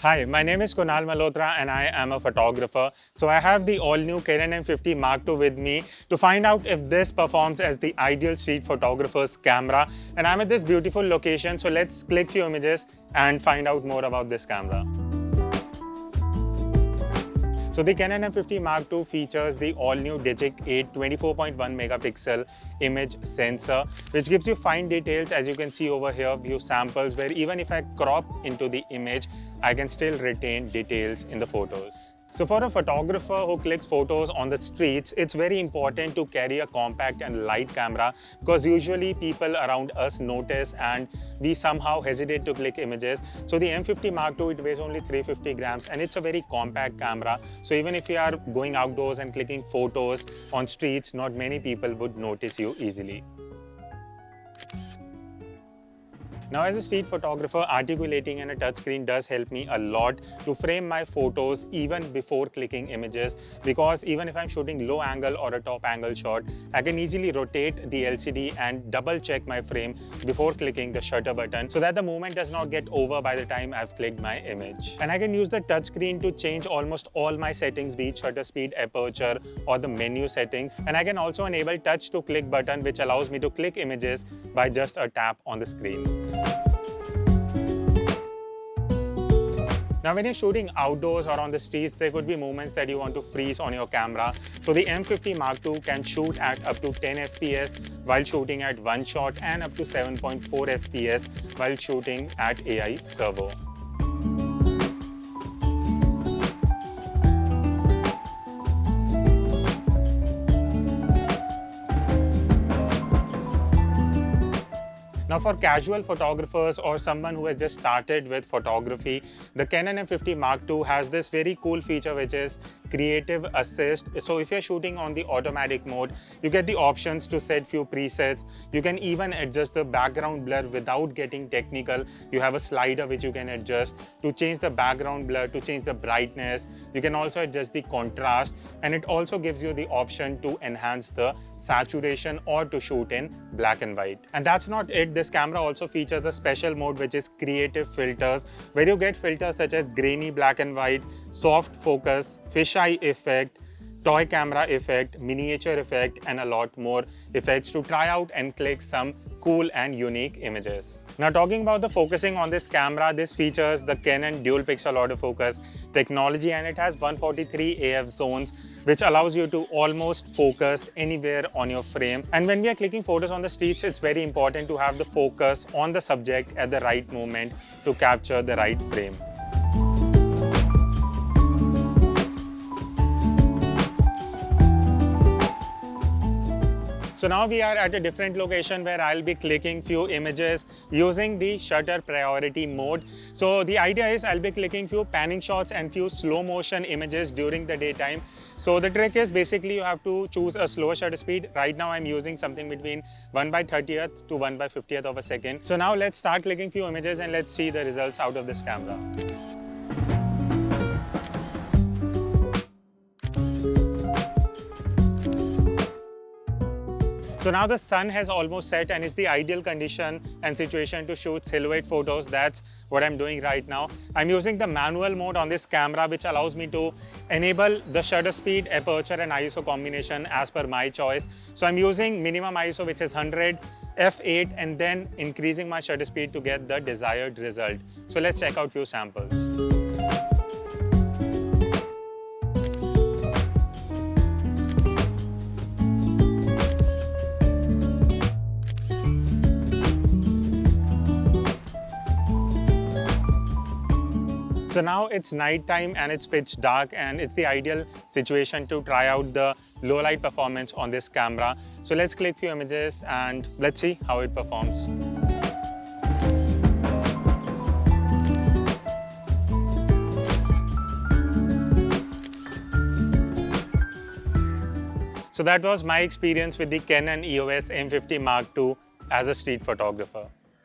Hi, my name is Kunal Malhotra and I am a photographer. So I have the all-new Canon M50 Mark II with me to find out if this performs as the ideal street photographer's camera. And I'm at this beautiful location, so let's click few images and find out more about this camera. So the Canon M50 Mark II features the all-new Digic 8 24.1 megapixel image sensor, which gives you fine details. As you can see over here, view samples where even if I crop into the image, I can still retain details in the photos. So for a photographer who clicks photos on the streets, it's very important to carry a compact and light camera because usually people around us notice and we somehow hesitate to click images. So the M50 Mark II, it weighs only 350 grams and it's a very compact camera. So even if you are going outdoors and clicking photos on streets, not many people would notice you easily. Now, as a street photographer, articulating in a touchscreen does help me a lot to frame my photos even before clicking images, because even if I'm shooting low angle or a top angle shot, I can easily rotate the LCD and double check my frame before clicking the shutter button so that the movement does not get over by the time I've clicked my image. And I can use the touchscreen to change almost all my settings, be it shutter speed, aperture, or the menu settings. And I can also enable touch to click button, which allows me to click images by just a tap on the screen. Now, when you're shooting outdoors or on the streets, there could be moments that you want to freeze on your camera. So the M50 Mark II can shoot at up to 10 FPS while shooting at one shot and up to 7.4 FPS while shooting at AI servo. Now, for casual photographers or someone who has just started with photography, the Canon M50 Mark II has this very cool feature, which is Creative Assist. So if you're shooting on the automatic mode, you get the options to set few presets. You can even adjust the background blur without getting technical. You have a slider which you can adjust to change the background blur, to change the brightness. You can also adjust the contrast, and it also gives you the option to enhance the saturation or to shoot in black and white. And that's not it. This camera also features a special mode, which is Creative Filters, where you get filters such as grainy black and white, soft focus, fisheye effect, toy camera effect, miniature effect, and a lot more effects to try out and click some cool and unique images. Now, talking about the focusing on this camera, this features the Canon dual pixel autofocus technology, and it has 143 AF zones, which allows you to almost focus anywhere on your frame. And when we are clicking photos on the streets, it's very important to have the focus on the subject at the right moment to capture the right frame. So now we are at a different location where I'll be clicking few images using the shutter priority mode. So the idea is I'll be clicking few panning shots and few slow motion images during the daytime. So the trick is basically you have to choose a slower shutter speed. Right now I'm using something between 1/30th to 1/50th of a second. So now let's start clicking few images and let's see the results out of this camera. So now the sun has almost set and it's the ideal condition and situation to shoot silhouette photos. That's what I'm doing right now. I'm using the manual mode on this camera, which allows me to enable the shutter speed, aperture, and ISO combination as per my choice. So I'm using minimum ISO, which is 100, f8, and then increasing my shutter speed to get the desired result. So let's check out few samples. So now it's night time and it's pitch dark, and it's the ideal situation to try out the low light performance on this camera. So let's click few images and let's see how it performs. So that was my experience with the Canon EOS M50 Mark II as a street photographer.